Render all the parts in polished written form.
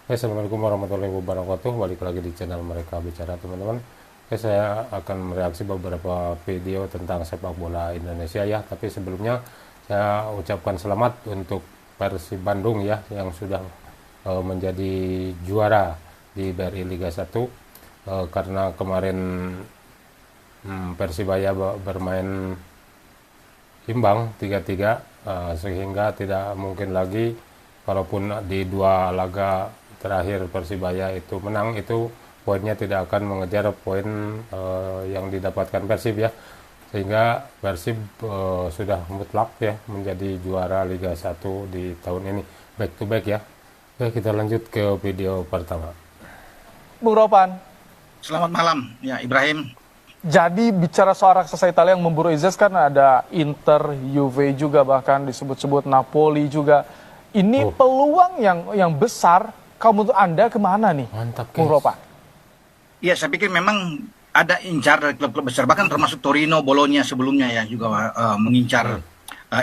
Assalamualaikum warahmatullahi wabarakatuh. Balik lagi di channel Mereka Bicara, teman-teman. Saya akan mereaksi beberapa video tentang sepak bola Indonesia ya. Tapi sebelumnya saya ucapkan selamat untuk Persib Bandung ya, yang sudah menjadi juara di BRI Liga 1. Karena kemarin Persibaya bermain imbang 3-3, sehingga tidak mungkin lagi, walaupun di dua laga terakhir Persibaya itu menang, itu poinnya tidak akan mengejar poin yang didapatkan Persib ya, sehingga Persib sudah mutlak ya menjadi juara Liga 1 di tahun ini, back to back ya. Oke, kita lanjut ke video pertama. Bung Ropan. Selamat malam, ya Ibrahim. Jadi bicara soal raksasa Italia yang memburu Izes, kan ada Inter, Juve juga, bahkan disebut-sebut Napoli juga. Ini peluang yang besar. Kalau menurut Anda kemana nih? Mantap, Bung Ropan. Ya, saya pikir memang ada incar dari klub-klub besar, bahkan termasuk Torino, Bologna sebelumnya ya juga mengincar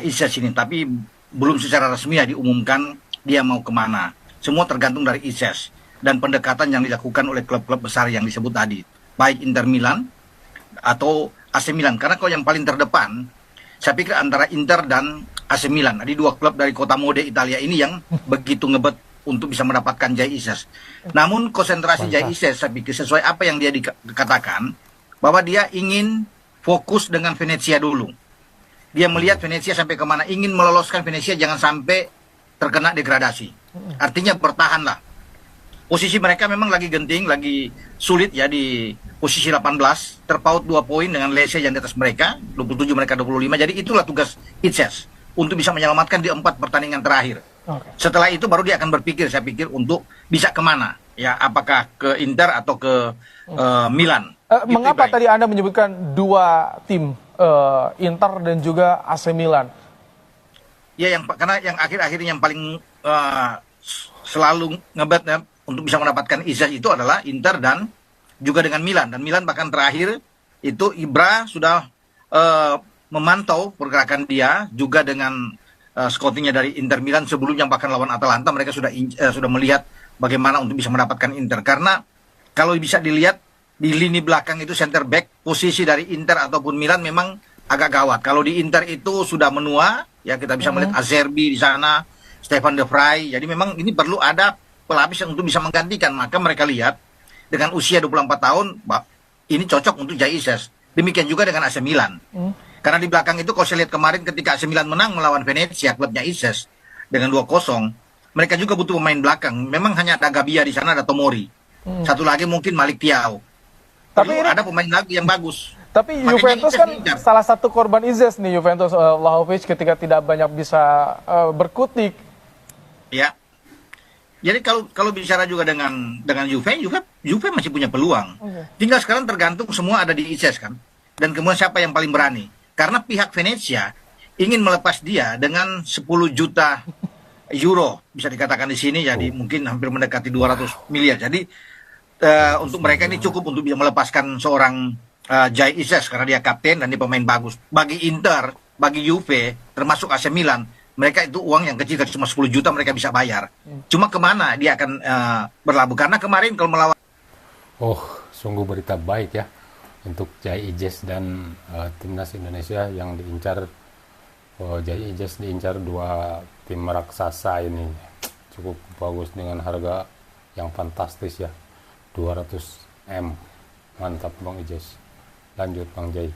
Izes ini. Tapi belum secara resmi ya diumumkan dia mau kemana. Semua tergantung dari Izes dan pendekatan yang dilakukan oleh klub-klub besar yang disebut tadi, baik Inter Milan atau AC Milan. Karena kalau yang paling terdepan, saya pikir antara Inter dan AC Milan, ada dua klub dari kota mode Italia ini yang begitu ngebet untuk bisa mendapatkan Jai Izes. Namun konsentrasi Jai Izes, saya pikir sesuai apa yang dia dikatakan, bahwa dia ingin fokus dengan Venezia dulu. Dia melihat Venezia sampai kemana, ingin meloloskan Venezia jangan sampai terkena degradasi. Artinya bertahanlah. Posisi mereka memang lagi genting, lagi sulit ya, di posisi 18, terpaut 2 poin dengan Lecce yang di atas mereka, 27 mereka 25. Jadi itulah tugas Izes untuk bisa menyelamatkan di 4 pertandingan terakhir. Setelah itu baru dia akan berpikir, saya pikir, untuk bisa kemana ya, apakah ke Inter atau ke Milan. Mengapa tadi Anda menyebutkan dua tim, Inter dan juga AC Milan? Ya, karena yang akhir-akhir yang paling selalu ngebet ya, untuk bisa mendapatkan Izes itu adalah Inter dan juga dengan Milan. Dan Milan bahkan terakhir itu Ibra sudah memantau pergerakan dia, juga dengan scoutingnya dari Inter Milan sebelumnya, bahkan lawan Atalanta mereka sudah melihat bagaimana untuk bisa mendapatkan Inter. Karena kalau bisa dilihat di lini belakang itu center back, posisi dari Inter ataupun Milan memang agak gawat. Kalau di Inter itu sudah menua, ya kita bisa melihat Acerbi di sana, Stefan De Vrij. Jadi memang ini perlu ada pelapis yang untuk bisa menggantikan. Maka mereka lihat dengan usia 24 tahun, ini cocok untuk Jai Izes. Demikian juga dengan AC Milan. Karena di belakang itu kalau saya lihat kemarin ketika AC Milan menang melawan Venezia, klubnya Izes, dengan 2-0, mereka juga butuh pemain belakang. Memang hanya ada Gabbia di sana, ada Tomori. Satu lagi mungkin Malik Thiaw. Tapi ada pemain lagi yang bagus. Tapi Juventus kan salah satu korban Izes nih, Juventus Vlahovic ketika tidak banyak bisa berkutik. Ya. Jadi kalau bicara juga dengan Juve masih punya peluang. Tinggal sekarang tergantung semua ada di Izes kan. Dan kemudian siapa yang paling berani? Karena pihak Venezia ingin melepas dia dengan 10 juta euro, bisa dikatakan di sini, jadi mungkin hampir mendekati 200 miliar. Jadi untuk mereka ini cukup untuk bisa melepaskan seorang Jai Izes karena dia kapten dan dia pemain bagus. Bagi Inter, bagi Juve, termasuk AC Milan, mereka itu uang yang kecil, cuma 10 juta mereka bisa bayar. Cuma kemana dia akan berlabuh? Karena kemarin kalau melawan... Sungguh berita baik ya untuk Jai Izes dan timnas Indonesia yang diincar. Jai Izes diincar dua tim raksasa ini, cukup bagus dengan harga yang fantastis ya, 200 M. Mantap Bang Izes. Lanjut Bang Jai.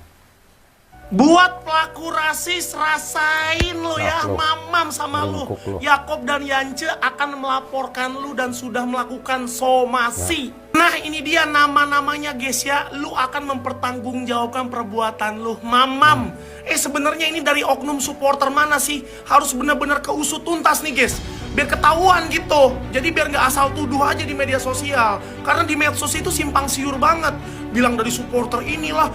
Buat pelaku rasis, rasain lo ya, mamam sama lu. Yakob dan Yance akan melaporkan lu dan sudah melakukan somasi. Nah ini dia nama-namanya guys ya, lu akan mempertanggungjawabkan perbuatan lu, mamam. Sebenarnya ini dari oknum supporter mana sih? Harus benar-benar keusut tuntas nih guys, biar ketahuan gitu. Jadi biar nggak asal tuduh aja di media sosial. Karena di medsos itu simpang siur banget. Bilang dari supporter inilah,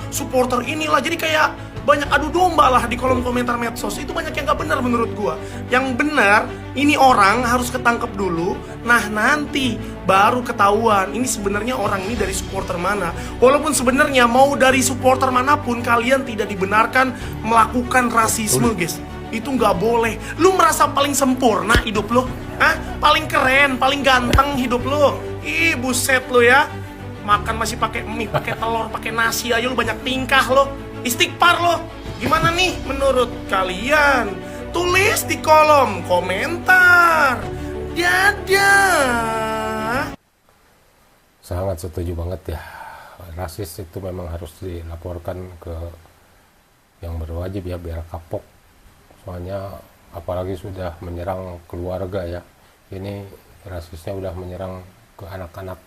jadi kayak banyak adu domba lah di kolom komentar medsos. Itu banyak yang gak benar menurut gua. Yang benar, ini orang harus ketangkep dulu. Nah nanti baru ketahuan ini sebenarnya orang ini dari supporter mana. Walaupun sebenarnya mau dari supporter manapun, kalian tidak dibenarkan melakukan rasisme guys. Itu gak boleh. Lu merasa paling sempurna hidup lu, Hah? Paling keren, paling ganteng hidup lu. Ih, buset lu ya. Makan masih pakai mie, pakai telur, pakai nasi aja lu banyak tingkah lo. Istighfar lo. Gimana nih menurut kalian? Tulis di kolom komentar. Dadah. Sangat setuju banget ya. Rasis itu memang harus dilaporkan ke yang berwajib ya, biar kapok. Soalnya apalagi sudah menyerang keluarga ya. Ini rasisnya udah menyerang ke anak-anak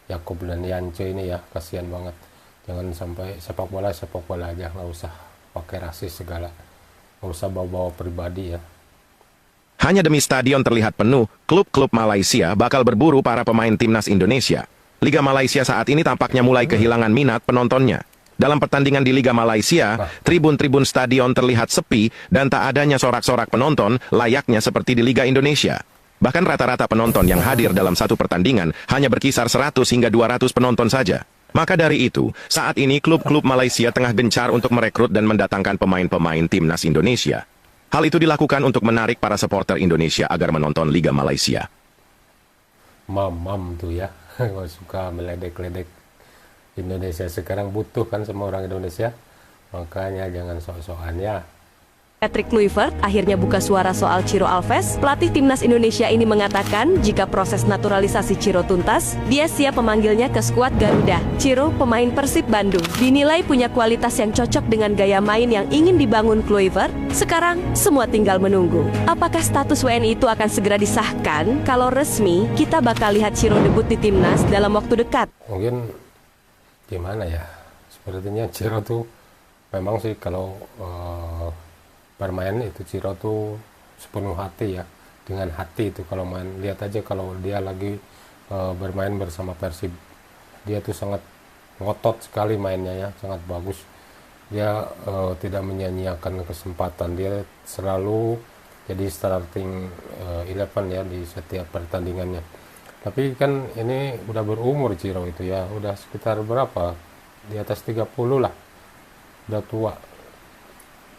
Yakob dan Yance ini ya, kasihan banget. Jangan sampai sepak bola aja, nggak usah pakai rasis segala, nggak usah bawa-bawa pribadi ya. Hanya demi stadion terlihat penuh, klub-klub Malaysia bakal berburu para pemain timnas Indonesia. Liga Malaysia saat ini tampaknya mulai kehilangan minat penontonnya. Dalam pertandingan di Liga Malaysia, tribun-tribun stadion terlihat sepi dan tak adanya sorak-sorak penonton layaknya seperti di Liga Indonesia. Bahkan rata-rata penonton yang hadir dalam satu pertandingan hanya berkisar 100 hingga 200 penonton saja. Maka dari itu, saat ini klub-klub Malaysia tengah gencar untuk merekrut dan mendatangkan pemain-pemain timnas Indonesia. Hal itu dilakukan untuk menarik para supporter Indonesia agar menonton Liga Malaysia. Mam tuh ya, suka meledek-ledek. Indonesia sekarang butuh kan semua orang Indonesia, makanya jangan sok-sokan ya. Patrick Kluivert akhirnya buka suara soal Ciro Alves. Pelatih timnas Indonesia ini mengatakan jika proses naturalisasi Ciro tuntas, dia siap memanggilnya ke skuad Garuda. Ciro, pemain Persib Bandung, dinilai punya kualitas yang cocok dengan gaya main yang ingin dibangun Kluivert. Sekarang, semua tinggal menunggu. Apakah status WNI itu akan segera disahkan? Kalau resmi, kita bakal lihat Ciro debut di timnas dalam waktu dekat. Mungkin gimana ya, sepertinya Ciro tuh memang sih kalau bermain itu Ciro tuh sepenuh hati ya, dengan hati itu kalau main. Lihat aja kalau dia lagi bermain bersama Persib, dia tuh sangat ngotot sekali mainnya ya, sangat bagus. Dia tidak menyia-nyiakan kesempatan, dia selalu jadi starting 11 ya di setiap pertandingannya. Tapi kan ini udah berumur Ciro itu ya, udah sekitar berapa, di atas 30 lah, udah tua,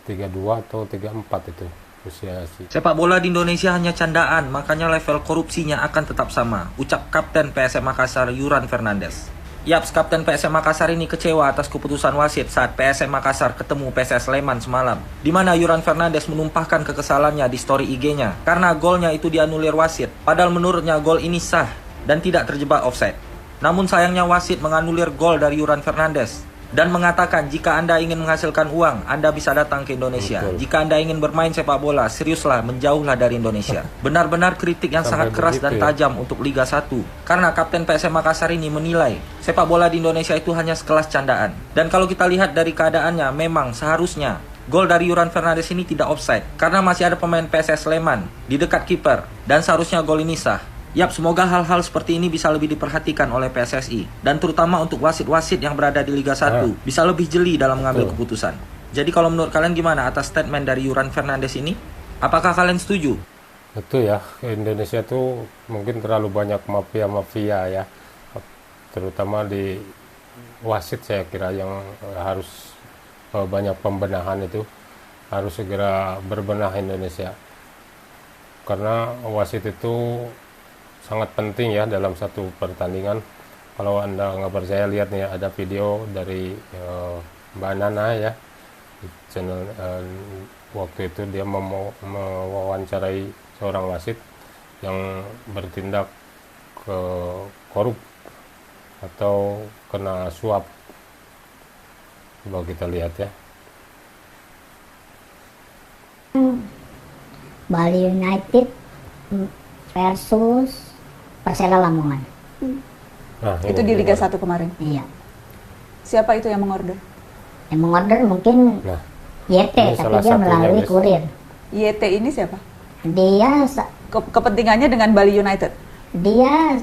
32 atau 34 itu usia sih. Sepak bola di Indonesia hanya candaan, makanya level korupsinya akan tetap sama, ucap Kapten PSM Makassar Yuran Fernandes. Yaps, Kapten PSM Makassar ini kecewa atas keputusan wasit saat PSM Makassar ketemu PSS Sleman semalam, di mana Yuran Fernandes menumpahkan kekesalannya di story IG-nya karena golnya itu dianulir wasit, padahal menurutnya gol ini sah dan tidak terjebak offside. Namun sayangnya wasit menganulir gol dari Yuran Fernandes dan mengatakan jika Anda ingin menghasilkan uang, Anda bisa datang ke Indonesia. Betul. Jika Anda ingin bermain sepak bola, seriuslah, menjauhlah dari Indonesia. Benar-benar kritik yang sangat keras dan tajam untuk Liga 1. Karena Kapten PSM Makassar ini menilai sepak bola di Indonesia itu hanya sekelas candaan. Dan kalau kita lihat dari keadaannya, memang seharusnya gol dari Yuran Fernandes ini tidak offside. Karena masih ada pemain PSS Sleman di dekat kiper dan seharusnya gol ini sah. Yap, semoga hal-hal seperti ini bisa lebih diperhatikan oleh PSSI dan terutama untuk wasit-wasit yang berada di Liga 1 bisa lebih jeli dalam mengambil keputusan. Jadi kalau menurut kalian gimana atas statement dari Yuran Fernandes ini? Apakah kalian setuju? Itu ya, Indonesia tuh mungkin terlalu banyak mafia-mafia ya, terutama di wasit saya kira yang harus banyak pembenahan itu, harus segera berbenah Indonesia. Karena wasit itu sangat penting ya dalam satu pertandingan. Kalau Anda nggak percaya, lihat nih, ada video dari Mbak Nana ya di channel waktu itu dia mewawancarai seorang wasit yang bertindak korup atau kena suap. Coba kita lihat ya. Bali United versus Persela Lamongan. Nah, Itu di Liga 1 kemarin. Iya. Siapa itu yang mengorder? Yang mengorder mungkin Nah, YT, ini tapi salah dia satunya, melalui Miss. kurir. YT ini siapa? Dia Kepentingannya dengan Bali United. dia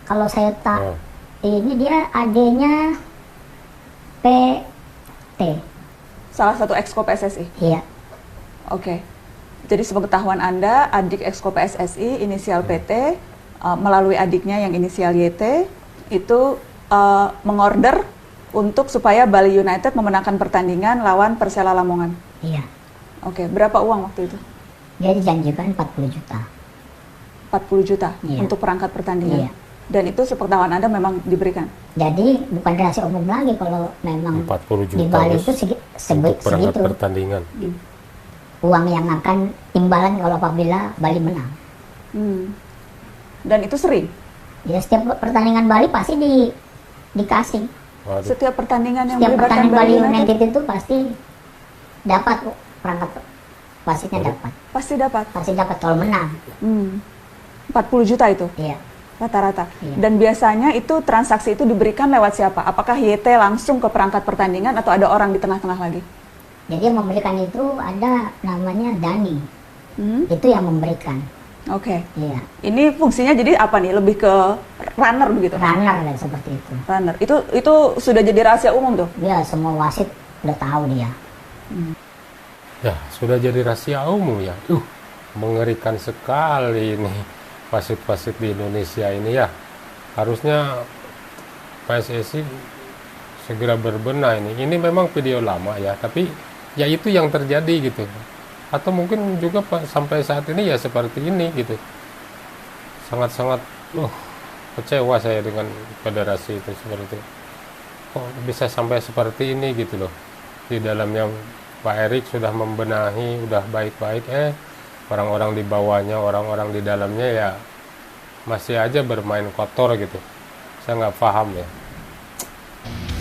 kalau saya tak ini dia adanya PT. Salah satu exco PSSI. Iya. Oke. Jadi sepengetahuan Anda, adik exco PSSI inisial PT melalui adiknya yang inisial YT itu mengorder untuk supaya Bali United memenangkan pertandingan lawan Persela Lamongan. Iya. Oke, berapa uang waktu itu? Dia dijanjikan 40 juta. 40 juta Iya. untuk perangkat pertandingan. Iya. Dan itu sepengetahuan Anda memang diberikan. Jadi bukan rahasia umum lagi kalau memang 40 di juta Bali Bos, itu untuk perangkat segitu pertandingan. uang yang akan timbalan kalau apabila Bali menang. Dan itu sering. Ya setiap pertandingan Bali pasti dikasih. Waduh. Setiap pertandingan yang Setiap melibatkan pertandingan Bali Bali United United itu pasti dapat kok, perangkat wasitnya dapat. pasti dapat. Pasti dapat kalau menang. 40 juta itu Iya. rata-rata. Iya. Dan biasanya itu transaksi itu diberikan lewat siapa? Apakah YT langsung ke perangkat pertandingan atau ada orang di tengah-tengah lagi? Jadi yang memberikan itu ada namanya Dani. Itu yang memberikan. Oke. Iya. Ini fungsinya jadi apa nih? Lebih ke runner begitu? Runner dan seperti itu. Runner. Itu sudah jadi rahasia umum tuh? Ya semua wasit udah tahu dia. Ya, sudah jadi rahasia umum ya. Mengerikan sekali ini wasit-wasit di Indonesia ini ya. Harusnya PSSI segera berbenah ini. Ini memang video lama ya, tapi ya itu yang terjadi gitu. Atau mungkin juga sampai saat ini ya seperti ini gitu. Sangat-sangat kecewa saya dengan federasi itu seperti itu. Kok bisa sampai seperti ini gitu loh. Di dalamnya Pak Erik sudah membenahi, udah baik-baik, orang-orang di bawahnya, orang-orang di dalamnya ya masih aja bermain kotor gitu. Saya nggak paham ya.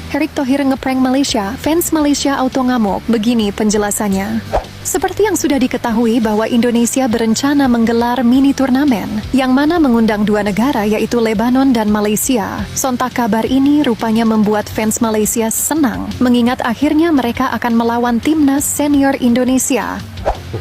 Erick Thohir ngeprank Malaysia, fans Malaysia auto ngamuk. Begini penjelasannya. Seperti yang sudah diketahui bahwa Indonesia berencana menggelar mini turnamen yang mana mengundang dua negara yaitu Lebanon dan Malaysia. Sontak kabar ini rupanya membuat fans Malaysia senang mengingat akhirnya mereka akan melawan timnas senior Indonesia.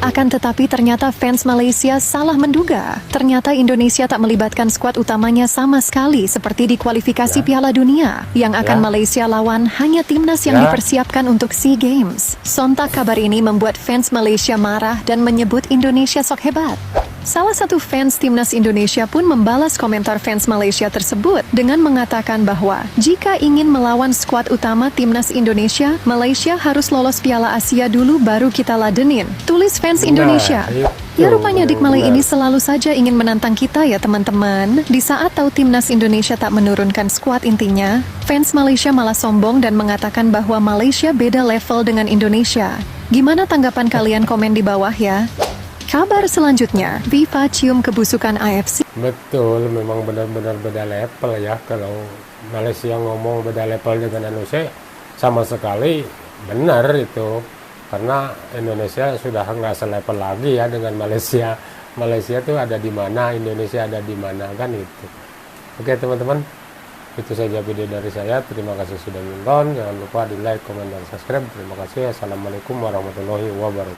Akan tetapi ternyata fans Malaysia salah menduga. Ternyata Indonesia tak melibatkan skuad utamanya sama sekali seperti di kualifikasi Piala Dunia. Yang akan Malaysia lawan hanya timnas yang dipersiapkan untuk SEA Games. Sontak kabar ini membuat fans Malaysia marah dan menyebut Indonesia sok hebat. Salah satu fans timnas Indonesia pun membalas komentar fans Malaysia tersebut dengan mengatakan bahwa jika ingin melawan skuad utama timnas Indonesia, Malaysia harus lolos Piala Asia dulu baru kita ladenin. Tulis fans Indonesia. Ya rupanya Dik Malay ini selalu saja ingin menantang kita ya teman-teman. Di saat tahu timnas Indonesia tak menurunkan skuad intinya, fans Malaysia malah sombong dan mengatakan bahwa Malaysia beda level dengan Indonesia. Gimana tanggapan kalian, komen di bawah ya. Kabar selanjutnya, FIFA cium kebusukan AFC. Betul, memang benar-benar beda level ya. Kalau Malaysia ngomong beda level dengan Indonesia, sama sekali benar itu. Karena Indonesia sudah nggak selevel lagi ya dengan Malaysia. Malaysia itu ada di mana, Indonesia ada di mana kan itu. Oke teman-teman, itu saja video dari saya. Terima kasih sudah nonton. Jangan lupa di like, komen, dan subscribe. Terima kasih. Assalamualaikum warahmatullahi wabarakatuh.